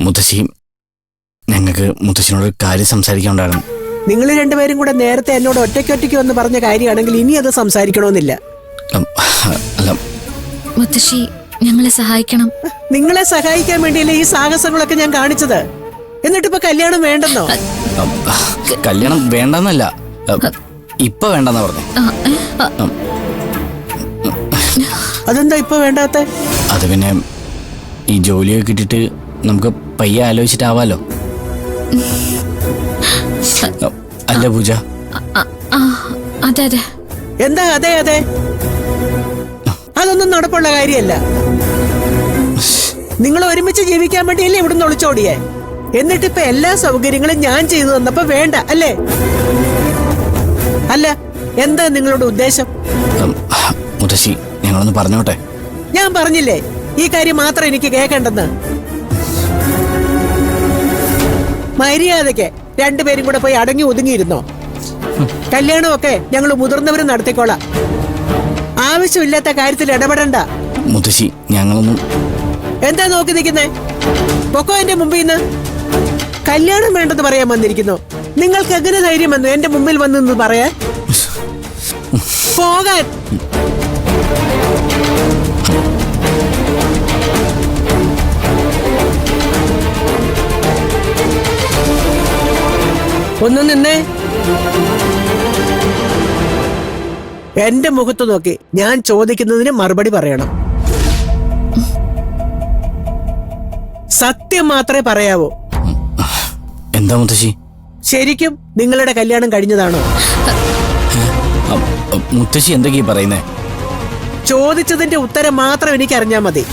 മുത്തശ്ശി, ഞങ്ങൾക്ക് മുത്തശ്ശിനോട് കാര്യം സംസാരിക്കാനുണ്ടായിരുന്നു. നിങ്ങൾ രണ്ടുപേരും കൂടെ നേരത്തെ എന്നോട് ഒറ്റയ്ക്കൊറ്റയ്ക്ക് വന്ന് പറഞ്ഞ കാര്യമാണെങ്കിൽ ഇനി അത് സംസാരിക്കണമെന്നില്ല. അല്ല മുത്തശ്ശി, ഞങ്ങളെ സഹായിക്കണം. നിങ്ങളെ സഹായിക്കാൻ വേണ്ടിയല്ലേ ഈ സാഹസങ്ങളൊക്കെ ഞാൻ കാണിച്ചത്. എന്നിട്ടിപ്പോ കല്യാണം വേണ്ടെന്നോ? കല്യാണം വേണ്ടെന്നല്ല, ഇപ്പൊ വേണ്ടെന്നാ പറഞ്ഞു. അതെന്താ ഇപ്പൊ വേണ്ടാത്ത? അത് പിന്നെ ഈ ജോലിയൊക്കെ കിട്ടിയിട്ട് നമുക്ക് പയ്യെ ആലോചിച്ചിട്ടാവാലോ. അല്ല പൂജ? അതെ അതെ. എന്താ അതെ അതെ? അതൊന്നും നടപ്പുള്ള കാര്യമല്ല. നിങ്ങൾ ഒരുമിച്ച് ജീവിക്കാൻ വേണ്ടിയല്ലേ ഇവിടുന്ന് ഒളിച്ചോടിയേ? എന്നിട്ടിപ്പോ എല്ലാ സൗകര്യങ്ങളും ഞാൻ ചെയ്തു തന്നപ്പോ വേണ്ട അല്ലേ? അല്ല, എന്താ നിങ്ങളുടെ ഉദ്ദേശം? മുത്തശ്ശി, ഞങ്ങളൊന്ന് പറഞ്ഞോട്ടെ. ഞാൻ പറഞ്ഞില്ലേ ഈ കാര്യം മാത്രം എനിക്ക് കേൾക്കേണ്ടെന്ന്. മര്യാദയ്ക്ക് രണ്ടുപേരും കൂടെ പോയി അടങ്ങി ഒതുങ്ങിയിരുന്നോ. കല്യാണമൊക്കെ ഞങ്ങൾ മുതിർന്നവരും നടത്തിക്കോളാം. ആവശ്യമില്ലാത്ത കാര്യത്തിൽ ഇടപെടണ്ട. മുത്തശ്ശി, ഞങ്ങളൊന്നും. എന്താ നോക്കി നിൽക്കുന്നേ? പൊക്കോ എന്റെ മുമ്പിൽ നിന്ന്. കല്യാണം വേണ്ടെന്ന് പറയാൻ വന്നിരിക്കുന്നു. നിങ്ങൾക്ക് എങ്ങനെ ധൈര്യം വന്നു എന്റെ മുമ്പിൽ വന്നു പറയാൻ? പോകാൻ. ഒന്ന് നിന്നേ. എന്റെ മുഖത്ത് നോക്കി ഞാൻ ചോദിക്കുന്നതിന് മറുപടി പറയണം. സത്യം മാത്രമേ പറയാവൂ. എന്താ മുത്തശ്ശി? ശരിക്കും നിങ്ങളുടെ കല്യാണം കഴിഞ്ഞതാണോ? മുത്തശ്ശി എന്തൊക്കെയാ പറയുന്നേ? ചോദിച്ചതിന്റെ ഉത്തരം മാത്രം എനിക്ക് അറിഞ്ഞാ മതി.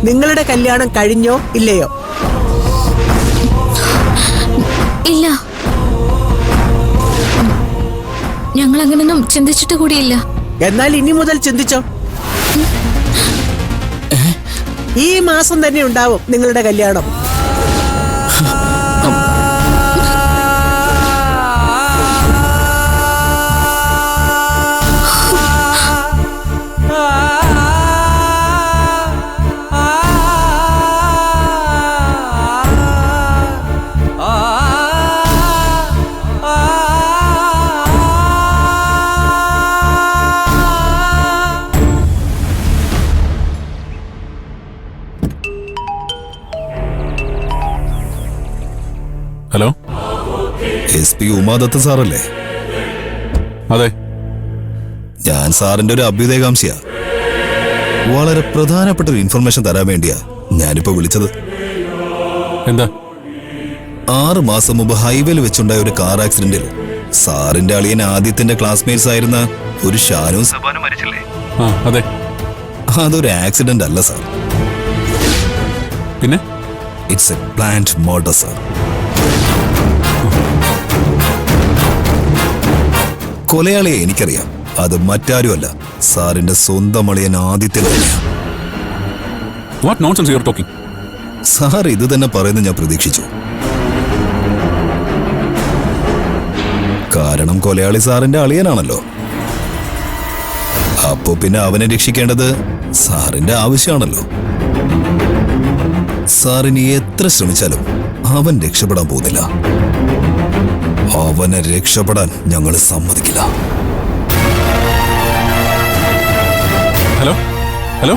നിങ്ങളുടെ കല്യാണം കഴിഞ്ഞോ ഇല്ലയോ? ഇല്ല, ഞങ്ങൾ അങ്ങനൊന്നും ചിന്തിച്ചിട്ട് കൂടിയില്ല. എന്നാൽ ഇനി മുതൽ ചിന്തിച്ചോ. ഈ മാസം തന്നെ ഉണ്ടാവും നിങ്ങളുടെ കല്യാണം. ഹലോ, SP ഉമാദത്ത് സാറല്ലേ? അതെ. ഞാൻ സാറിന്റെ ഒരു അഭ്യുദയകാംക്ഷിയാ. വളരെ പ്രധാനപ്പെട്ട ഒരു ഇൻഫർമേഷൻ തരാൻ വേണ്ടിയാ ഞാനിപ്പോ വിളിച്ചത്. എന്താ? 6 മാസം മുമ്പ് ഹൈവേയിൽ വെച്ചുണ്ടായ ഒരു കാർ ആക്സിഡന്റിൽ സാറിന്റെ അളിയൻ ആദിത്യന്റെ ക്ലാസ്മേറ്റ്സ് ആയിരുന്ന ഒരു ഷാനു സബാനു മരിച്ചില്ലേ? അതെ. അതൊരു ആക്സിഡന്റ് അല്ല സാർ. പിന്നെ it's a planned murder sir. കൊലയാളിയെ എനിക്കറിയാം. അത് മറ്റാരുമല്ല, സാറിന്റെ സ്വന്തം അളിയൻ ആദിത്യൻ തന്നെയാ. What nonsense you are talking? Sir ഇത് തന്നെ പറയുന്നത് ഞാൻ പ്രതീക്ഷിച്ചു. കാരണം കൊലയാളി സാറിന്റെ അളിയനാണല്ലോ. അപ്പോ പിന്നെ അവനെ രക്ഷിക്കേണ്ടത് സാറിന്റെ ആവശ്യമാണല്ലോ. സാറിന് എത്ര ശ്രമിച്ചാലും അവൻ രക്ഷപ്പെടാൻ പോകുന്നില്ല. അവനെ രക്ഷപ്പെടാൻ ഞങ്ങൾ സമ്മതിക്കില്ല. Hello hello